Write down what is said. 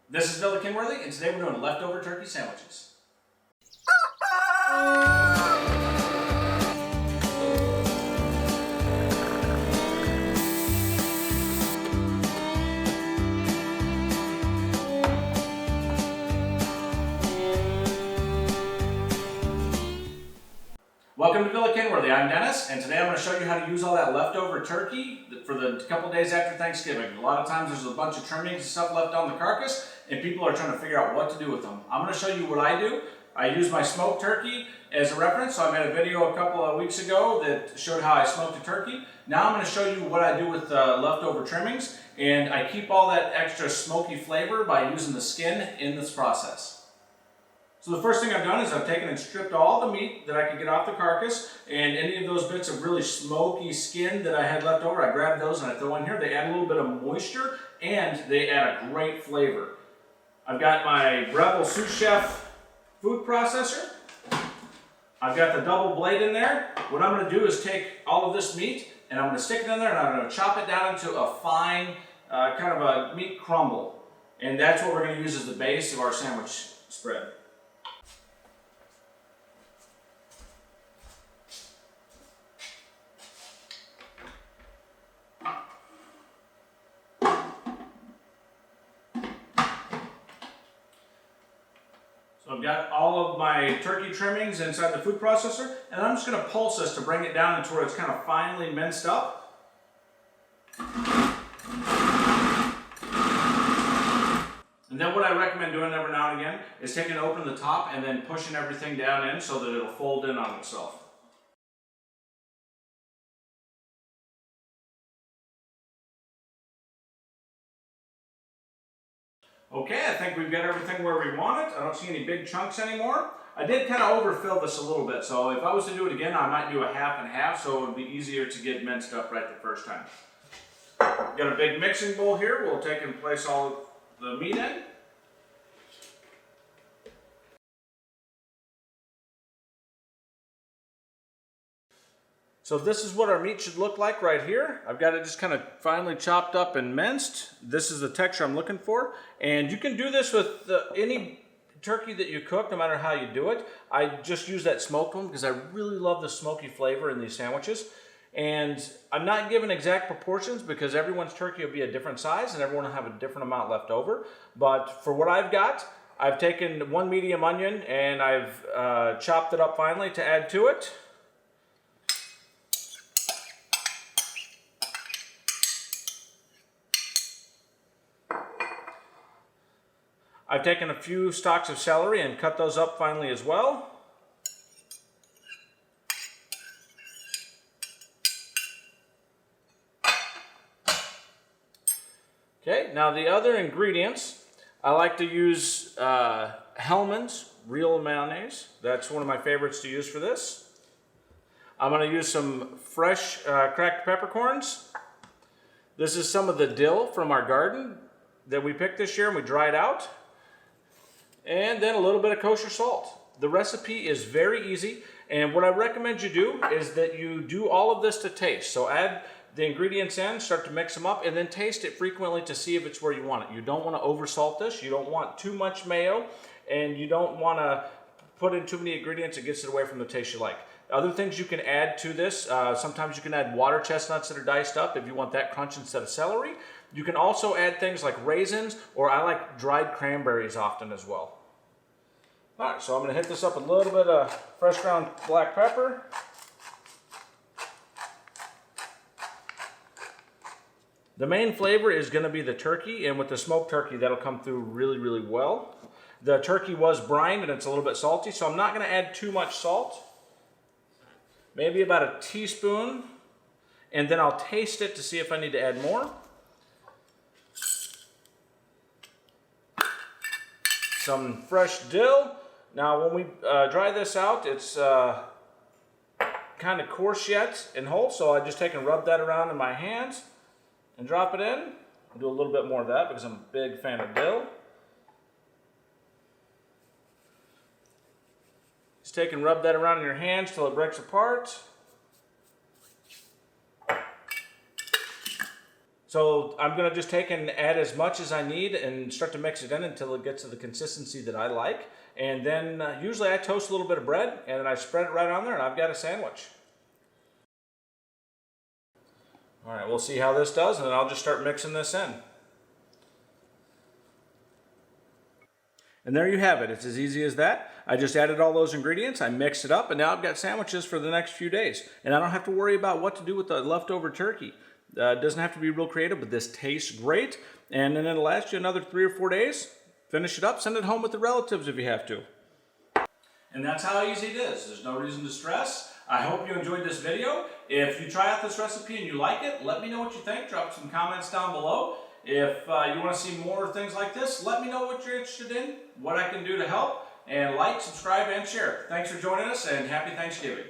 This is Villakinworthy, and today we're doing leftover turkey sandwiches. Welcome to Villakinworthy. I'm Dennis, and today I'm going to show you how to use all that leftover turkey for the couple days after Thanksgiving. A lot of times there's a bunch of trimmings and stuff left on the carcass, and people are trying to figure out what to do with them. I'm going to show you what I do. I use my smoked turkey as a reference, so I made a video a couple of weeks ago that showed how I smoked a turkey. Now I'm going to show you what I do with leftover trimmings, and I keep all that extra smoky flavor by using the skin in this process. So the first thing I've done is I've taken and stripped all the meat that I could get off the carcass, and any of those bits of really smoky skin that I had left over, I grab those and I throw in here. They add a little bit of moisture and they add a great flavor. I've got my Breville Sous Chef food processor. I've got the double blade in there. What I'm going to do is take all of this meat and I'm going to stick it in there and I'm going to chop it down into a fine kind of a meat crumble. And that's what we're going to use as the base of our sandwich spread. So I've got all of my turkey trimmings inside the food processor, and I'm just going to pulse this to bring it down into where it's kind of finely minced up. And then what I recommend doing every now and again is taking open the top and then pushing everything down in so that it'll fold in on itself. Okay, I think we've got everything where we want it. I don't see any big chunks anymore. I did kind of overfill this a little bit, so if I was to do it again, I might do a half and half, so it would be easier to get minced up right the first time. Got a big mixing bowl here. We'll take and place all the meat in. So this is what our meat should look like right here. I've got it just kind of finely chopped up and minced. This is the texture I'm looking for. And you can do this with any turkey that you cook, no matter how you do it. I just use that smoked one because I really love the smoky flavor in these sandwiches. And I'm not giving exact proportions because everyone's turkey will be a different size and everyone will have a different amount left over. But for what I've got, I've taken one medium onion and I've chopped it up finely to add to it. I've taken a few stalks of celery and cut those up finely as well. Okay, now the other ingredients, I like to use Hellmann's real mayonnaise. That's one of my favorites to use for this. I'm going to use some fresh cracked peppercorns. This is some of the dill from our garden that we picked this year and we dried out. And then a little bit of kosher salt. The recipe is very easy, and what I recommend you do is that you do all of this to taste. So add the ingredients in, start to mix them up, and then taste it frequently to see if it's where you want it. You don't want to oversalt this, you don't want too much mayo, and you don't want to put in too many ingredients that gets it away from the taste you like. Other things you can add to this, sometimes you can add water chestnuts that are diced up if you want that crunch instead of celery. You can also add things like raisins, or I like dried cranberries often as well. All right, so I'm going to hit this up with a little bit of fresh ground black pepper. The main flavor is going to be the turkey, and with the smoked turkey, that'll come through really, really well. The turkey was brined, and it's a little bit salty, so I'm not going to add too much salt. Maybe about a teaspoon, and then I'll taste it to see if I need to add more. Some fresh dill. Now when we dry this out, it's kind of coarse yet and whole, so I just take and rub that around in my hands and drop it in. I'll do a little bit more of that because I'm a big fan of dill. Just take and rub that around in your hands till it breaks apart. So I'm going to just take and add as much as I need and start to mix it in until it gets to the consistency that I like. And then usually I toast a little bit of bread and then I spread it right on there and I've got a sandwich. All right, we'll see how this does and then I'll just start mixing this in. And there you have it. It's as easy as that. I just added all those ingredients, I mixed it up, and now I've got sandwiches for the next few days. And I don't have to worry about what to do with the leftover turkey. It doesn't have to be real creative, but this tastes great. And then it'll last you another 3 or 4 days. Finish it up, send it home with the relatives if you have to. And that's how easy it is. There's no reason to stress. I hope you enjoyed this video. If you try out this recipe and you like it, let me know what you think. Drop some comments down below. If you want to see more things like this, let me know what you're interested in, what I can do to help, and like, subscribe, and share. Thanks for joining us, and happy Thanksgiving.